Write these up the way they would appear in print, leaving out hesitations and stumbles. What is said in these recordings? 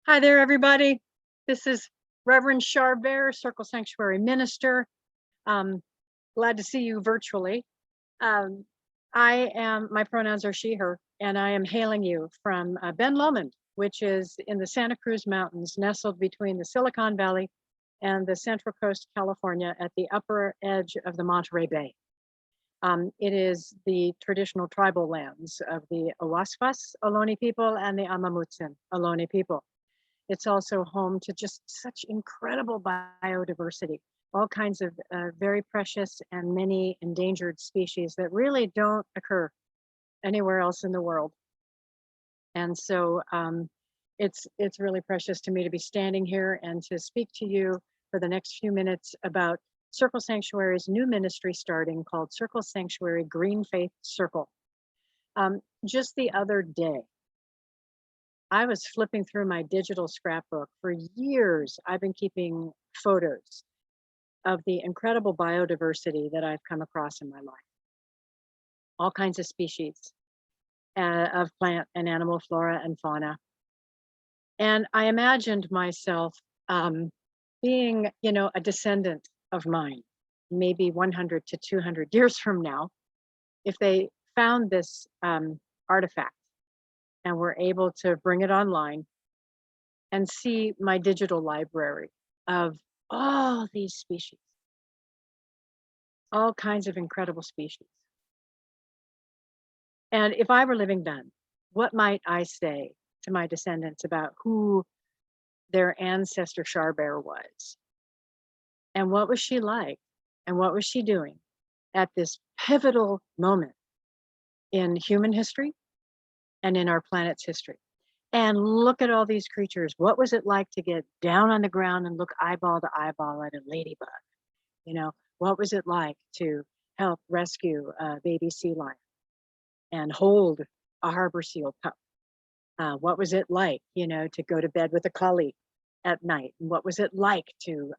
Hi there, everybody. This is Reverend Charbert, Circle Sanctuary Minister. Glad to see you virtually. Um, my pronouns are she, her, and I am hailing you from Ben Lomond, which is in the Santa Cruz Mountains, nestled between the Silicon Valley and the Central Coast, California, at the upper edge of the Monterey Bay. It is the traditional tribal lands of the Owaspas Ohlone people and the Amamutsin Ohlone people. It's also home to just such incredible biodiversity, all kinds of very precious and many endangered species that really don't occur anywhere else in the world. And so it's really precious to me to be standing here and to speak to you for the next few minutes about Circle Sanctuary's new ministry starting called Circle Sanctuary GreenFaith Circle. Just the other day, I was flipping through my digital scrapbook. For years, I've been keeping photos of the incredible biodiversity that I've come across in my life. All kinds of species of plant and animal flora and fauna. And I imagined myself being, a descendant of mine, maybe 100 to 200 years from now, if they found this artifact and were able to bring it online and see my digital library of all these species, all kinds of incredible species. And if I were living then, what might I say to my descendants about who their ancestor Charbert was? And what was she like? And what was she doing at this pivotal moment in human history and in our planet's history? And look at all these creatures. What was it like to get down on the ground and look eyeball to eyeball at a ladybug? What was it like to help rescue a baby sea lion and hold a harbor seal pup? What was it like, to go to bed with a collie at night? And what was it like to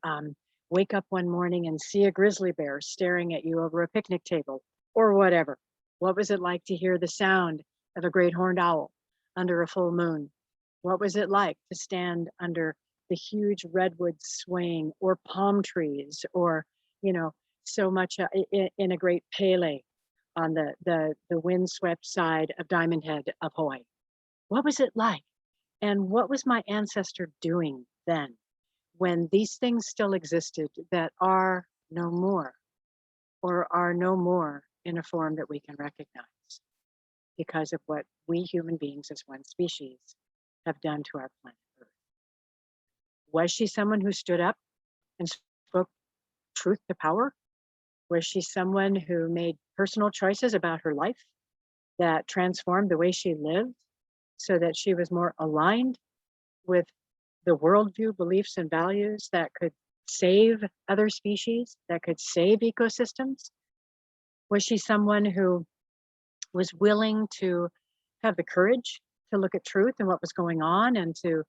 wake up one morning and see a grizzly bear staring at you over a picnic table or whatever? What was it like to hear the sound of a great horned owl under a full moon? What was it like to stand under the huge redwoods swaying, or palm trees, or so much in a great pele on the windswept side of Diamond Head of Hawaii? What was it like? And what was my ancestor doing then, when these things still existed that are no more, or are no more in a form that we can recognize because of what we human beings as one species have done to our planet Earth? Was she someone who stood up and spoke truth to power? Was she someone who made personal choices about her life that transformed the way she lived so that she was more aligned with the worldview, beliefs, and values that could save other species, that could save ecosystems? Was she someone who was willing to have the courage to look at truth and what was going on, and to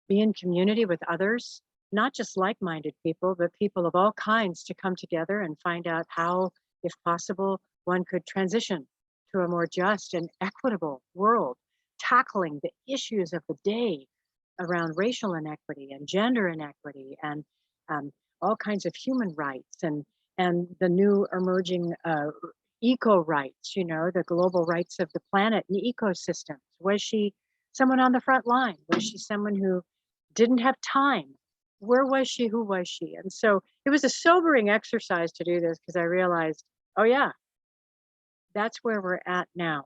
be in community with others, not just like-minded people, but people of all kinds, to come together and find out how, if possible, one could transition to a more just and equitable world, tackling the issues of the day around racial inequity and gender inequity and all kinds of human rights and the new emerging eco rights, the global rights of the planet and ecosystems? Was she someone on the front line? Was she someone who didn't have time? Where was she? Who was she? And so it was a sobering exercise to do this, because I realized, oh yeah, that's where we're at now.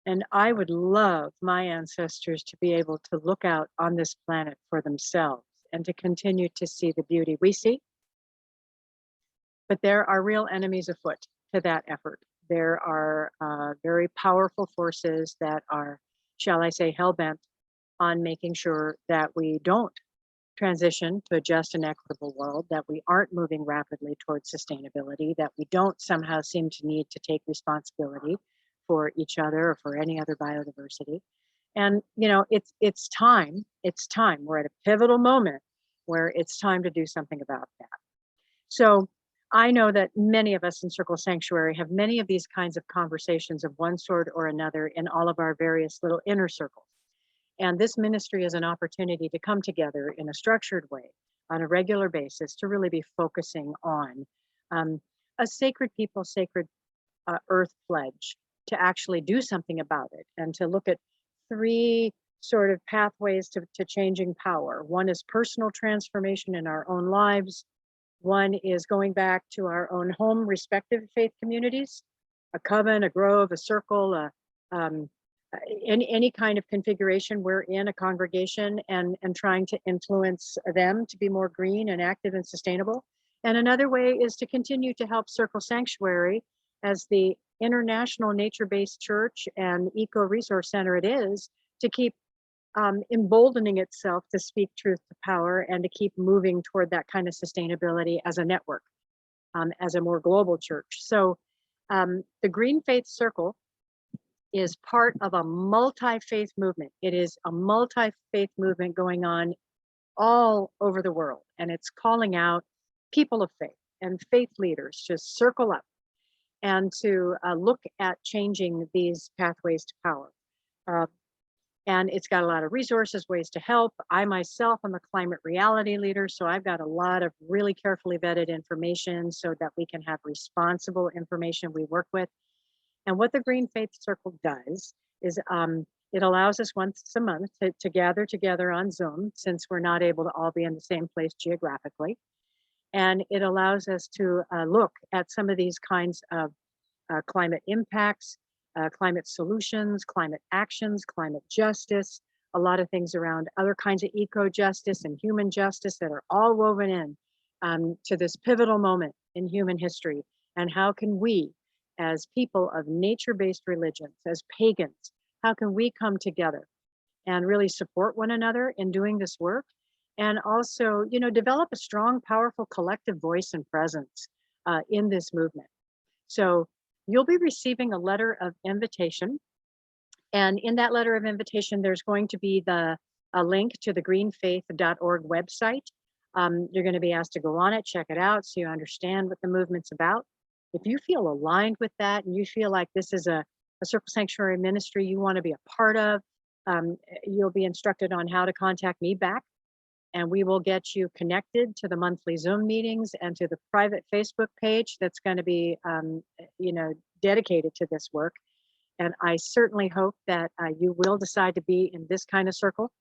And I would love my ancestors to be able to look out on this planet for themselves and to continue to see the beauty we see. But there are real enemies afoot to that effort. There are very powerful forces that are, shall I say, hell-bent on making sure that we don't transition to a just and equitable world, that we aren't moving rapidly towards sustainability, that we don't somehow seem to need to take responsibility for each other or for any other biodiversity. And it's time. We're at a pivotal moment where it's time to do something about that. So I know that many of us in Circle Sanctuary have many of these kinds of conversations of one sort or another in all of our various little inner circles. And this ministry is an opportunity to come together in a structured way on a regular basis to really be focusing on um, a sacred people, sacred earth pledge to actually do something about it and to look at three sort of pathways to changing power. One is personal transformation in our own lives. One is going back to our own home, respective faith communities, a coven, a grove, a circle, um, any kind of configuration we're in, a congregation, and trying to influence them to be more green and active and sustainable. And another way is to continue to help Circle Sanctuary as the international nature-based church and eco-resource center it is, to keep emboldening itself to speak truth to power and to keep moving toward that kind of sustainability as a network, as a more global church. So the Green Faith Circle is part of a multi-faith movement. It is a multi-faith movement going on all over the world, and it's calling out people of faith and faith leaders to circle up and to look at changing these pathways to power. And it's got a lot of resources, ways to help. I myself am a climate reality leader, so I've got a lot of really carefully vetted information so that we can have responsible information we work with. And what the Green Faith Circle does is it allows us once a month to gather together on Zoom, since we're not able to all be in the same place geographically. And it allows us to look at some of these kinds of climate impacts, climate solutions, climate actions, climate justice, a lot of things around other kinds of eco-justice and human justice that are all woven in to this pivotal moment in human history. And how can we, as people of nature-based religions, as pagans, how can we come together and really support one another in doing this work? And also, you know, develop a strong, powerful collective voice and presence in this movement. So you'll be receiving a letter of invitation. And in that letter of invitation, there's going to be a link to the greenfaith.org website. You're going to be asked to go on it, check it out, so you understand what the movement's about. If you feel aligned with that and you feel like this is a Circle Sanctuary ministry you want to be a part of, you'll be instructed on how to contact me back. And we will get you connected to the monthly Zoom meetings and to the private Facebook page that's going to be, you know, dedicated to this work. And I certainly hope that you will decide to be in this kind of circle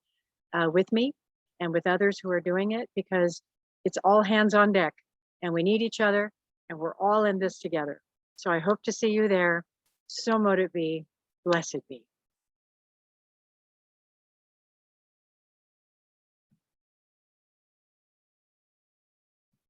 with me and with others who are doing it, because it's all hands on deck and we need each other and we're all in this together. So I hope to see you there. So mote it be. Blessed be.